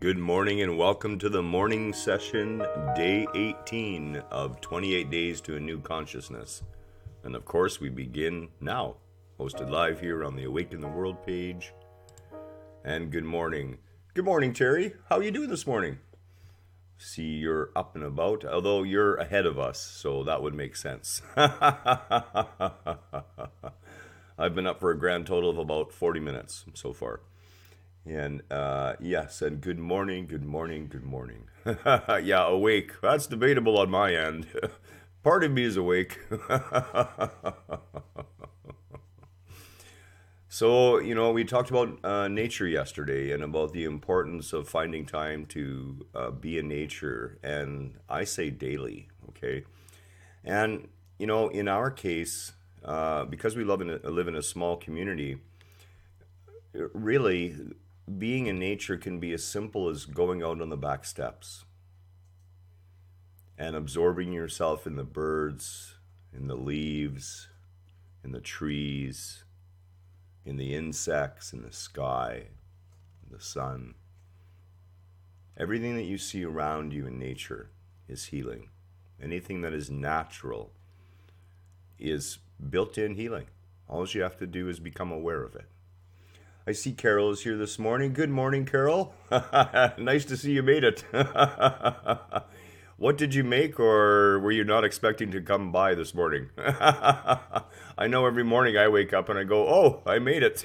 Good morning and welcome to the morning session, day 18 of 28 Days to a New Consciousness. And of course, we begin now, hosted live here on the Awaken the World page. And good morning. Good morning, Terry. How are you doing this morning? See, you're up and about, although you're ahead of us, so that would make sense. I've been up for a grand total of about 40 minutes so far. And yes, and good morning, good morning, good morning. Yeah, awake. That's debatable on my end. Part of me is awake. So, we talked about nature yesterday and about the importance of finding time to be in nature. And I say daily, okay? And, in our case, because we live in a small community, really, being in nature can be as simple as going out on the back steps and absorbing yourself in the birds, in the leaves, in the trees, in the insects, in the sky, in the sun. Everything that you see around you in nature is healing. Anything that is natural is built-in healing. All you have to do is become aware of it. I see Carol is here this morning. Good morning, Carol. Nice to see you made it. What did you make, or were you not expecting to come by this morning? I know every morning I wake up and I go, oh, I made it.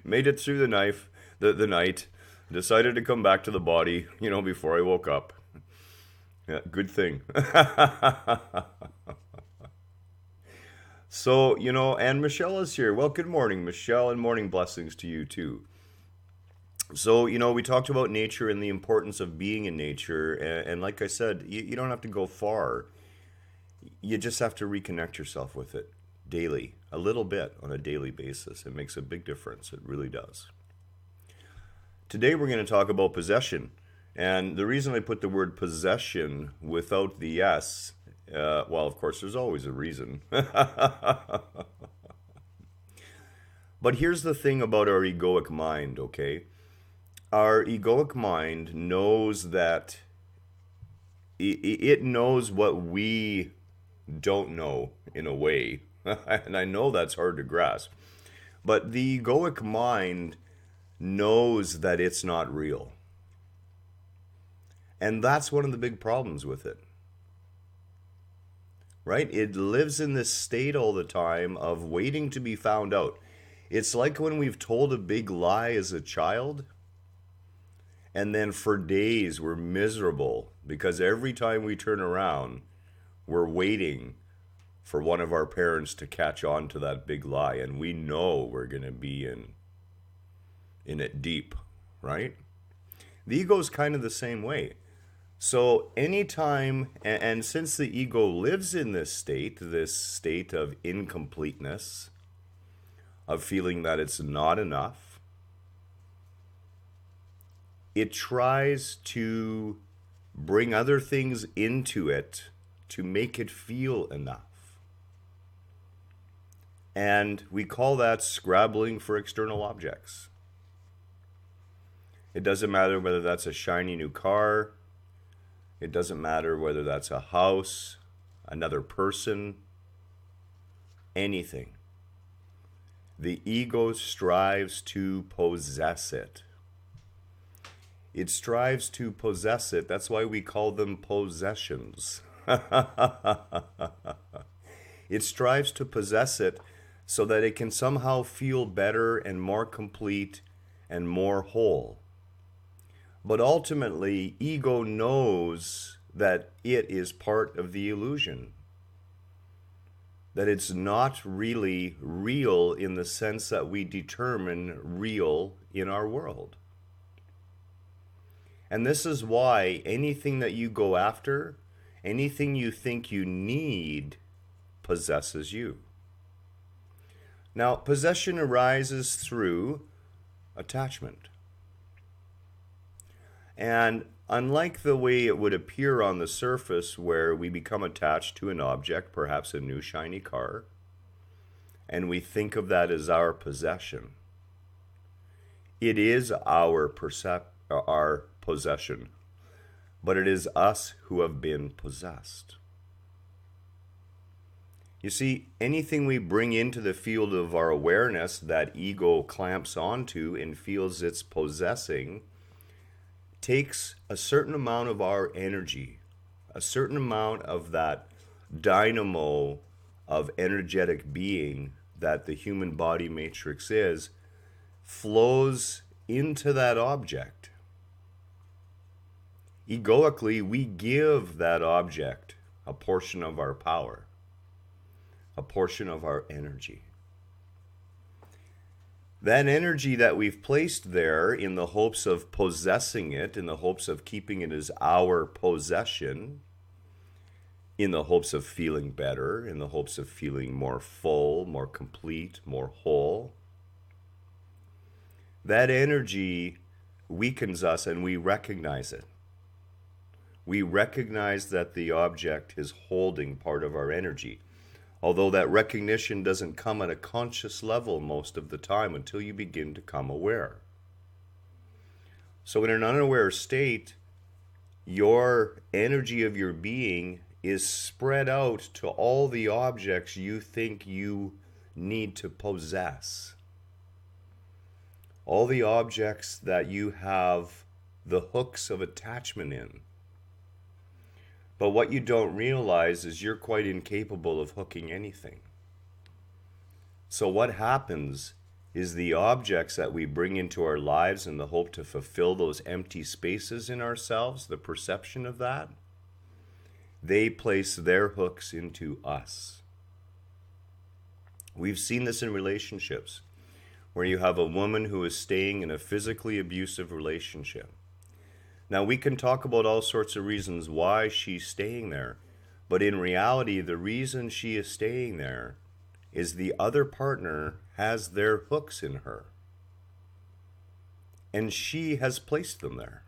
Made it through the night. Decided to come back to the body, before I woke up. Yeah, good thing. So, and Michelle is here. Well, good morning, Michelle, and morning blessings to you too. So, we talked about nature and the importance of being in nature. And like I said, you don't have to go far. You just have to reconnect yourself with it daily, a little bit on a daily basis. It makes a big difference. It really does. Today, we're going to talk about possession. And the reason I put the word possession without the S, well, of course, there's always a reason. But here's the thing about our egoic mind, okay? Our egoic mind knows that it knows what we don't know in a way. And I know that's hard to grasp. But the egoic mind knows that it's not real. And that's one of the big problems with it. Right? It lives in this state all the time of waiting to be found out. It's like when we've told a big lie as a child, and then for days we're miserable because every time we turn around, we're waiting for one of our parents to catch on to that big lie, and we know we're going to be in it deep, right? The ego's kind of the same way. So anytime, and since the ego lives in this state of incompleteness, of feeling that it's not enough, it tries to bring other things into it to make it feel enough. And we call that scrabbling for external objects. It doesn't matter whether that's a shiny new car. It doesn't matter whether that's a house, another person, anything. The ego strives to possess it. It strives to possess it. That's why we call them possessions. It strives to possess it so that it can somehow feel better and more complete and more whole. But ultimately, ego knows that it is part of the illusion. That it's not really real in the sense that we determine real in our world. And this is why anything that you go after, anything you think you need, possesses you. Now, possession arises through attachment. And unlike the way it would appear on the surface where we become attached to an object, perhaps a new shiny car, and we think of that as our possession, It is our possession, but it is us who have been possessed. You see, anything we bring into the field of our awareness that ego clamps onto and feels it's possessing takes a certain amount of our energy, a certain amount of that dynamo of energetic being that the human body matrix is, flows into that object. Egoically, we give that object a portion of our power, a portion of our energy. That energy that we've placed there in the hopes of possessing it, in the hopes of keeping it as our possession, in the hopes of feeling better, in the hopes of feeling more full, more complete, more whole. That energy weakens us and we recognize it. We recognize that the object is holding part of our energy. Although that recognition doesn't come at a conscious level most of the time until you begin to come aware. So in an unaware state, your energy of your being is spread out to all the objects you think you need to possess. All the objects that you have the hooks of attachment in. But what you don't realize is you're quite incapable of hooking anything. So what happens is the objects that we bring into our lives in the hope to fulfill those empty spaces in ourselves, the perception of that, they place their hooks into us. We've seen this in relationships, where you have a woman who is staying in a physically abusive relationship. Now, we can talk about all sorts of reasons why she's staying there, but in reality, the reason she is staying there is the other partner has their hooks in her, and she has placed them there.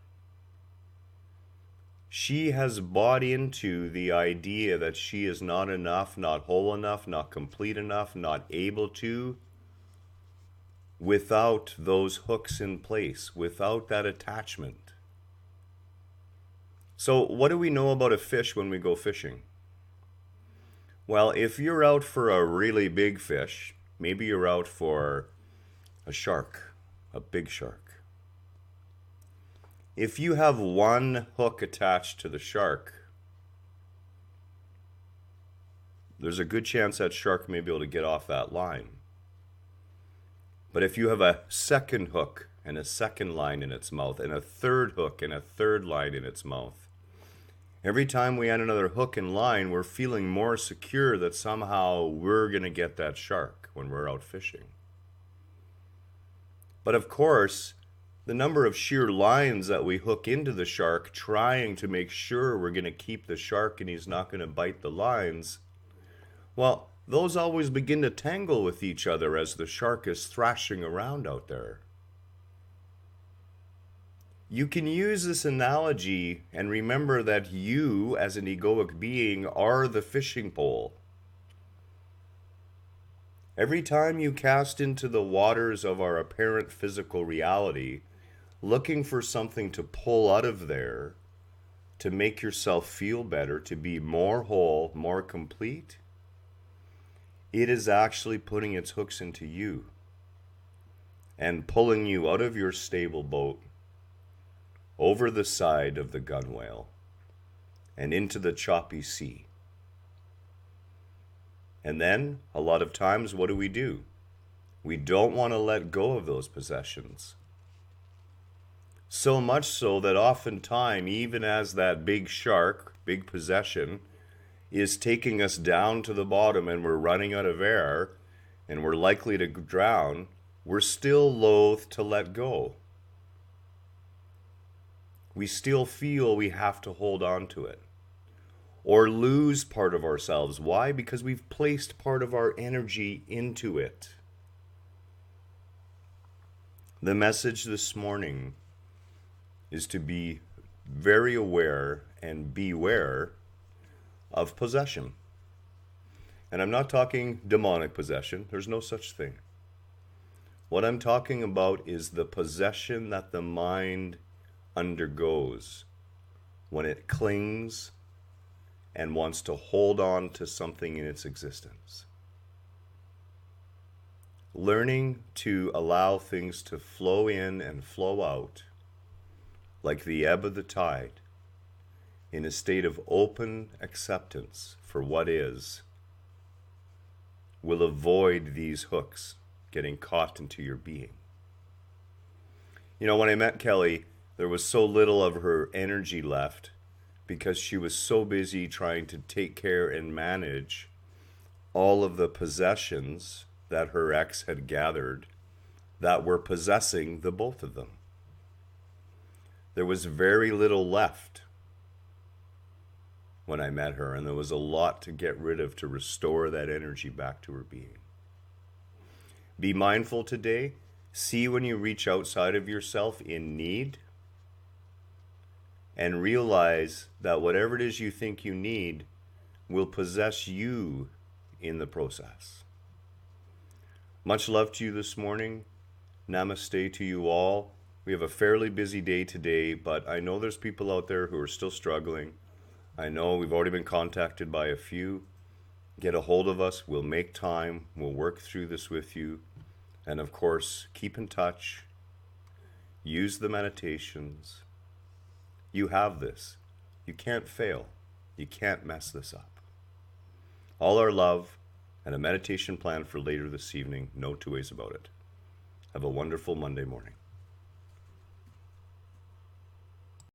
She has bought into the idea that she is not enough, not whole enough, not complete enough, not able to, without those hooks in place, without that attachment. So what do we know about a fish when we go fishing? Well, if you're out for a really big fish, maybe you're out for a shark, a big shark. If you have one hook attached to the shark, there's a good chance that shark may be able to get off that line. But if you have a second hook and a second line in its mouth, and a third hook and a third line in its mouth, every time we add another hook and line, we're feeling more secure that somehow we're going to get that shark when we're out fishing. But of course, the number of sheer lines that we hook into the shark, trying to make sure we're going to keep the shark and he's not going to bite the lines, well, those always begin to tangle with each other as the shark is thrashing around out there. You can use this analogy and remember that you, as an egoic being, are the fishing pole. Every time you cast into the waters of our apparent physical reality, looking for something to pull out of there, to make yourself feel better, to be more whole, more complete, it is actually putting its hooks into you and pulling you out of your stable boat, over the side of the gunwale, and into the choppy sea. And then, a lot of times, what do? We don't want to let go of those possessions. So much so that oftentimes, even as that big shark, big possession, is taking us down to the bottom and we're running out of air, and we're likely to drown, we're still loath to let go. We still feel we have to hold on to it or lose part of ourselves. Why? Because we've placed part of our energy into it. The message this morning is to be very aware and beware of possession. And I'm not talking demonic possession. There's no such thing. What I'm talking about is the possession that the mind undergoes when it clings and wants to hold on to something in its existence. Learning to allow things to flow in and flow out like the ebb of the tide in a state of open acceptance for what is will avoid these hooks getting caught into your being. You know, when I met Kelly, there was so little of her energy left because she was so busy trying to take care and manage all of the possessions that her ex had gathered that were possessing the both of them. There was very little left when I met her, and there was a lot to get rid of to restore that energy back to her being. Be mindful today. See when you reach outside of yourself in need, and realize that whatever it is you think you need will possess you in the process. Much love to you this morning. Namaste to you all. We have a fairly busy day today, but I know there's people out there who are still struggling. I know we've already been contacted by a few. Get a hold of us. We'll make time. We'll work through this with you. And of course, keep in touch. Use the meditations. You have this. You can't fail. You can't mess this up. All our love and a meditation plan for later this evening. No two ways about it. Have a wonderful Monday morning.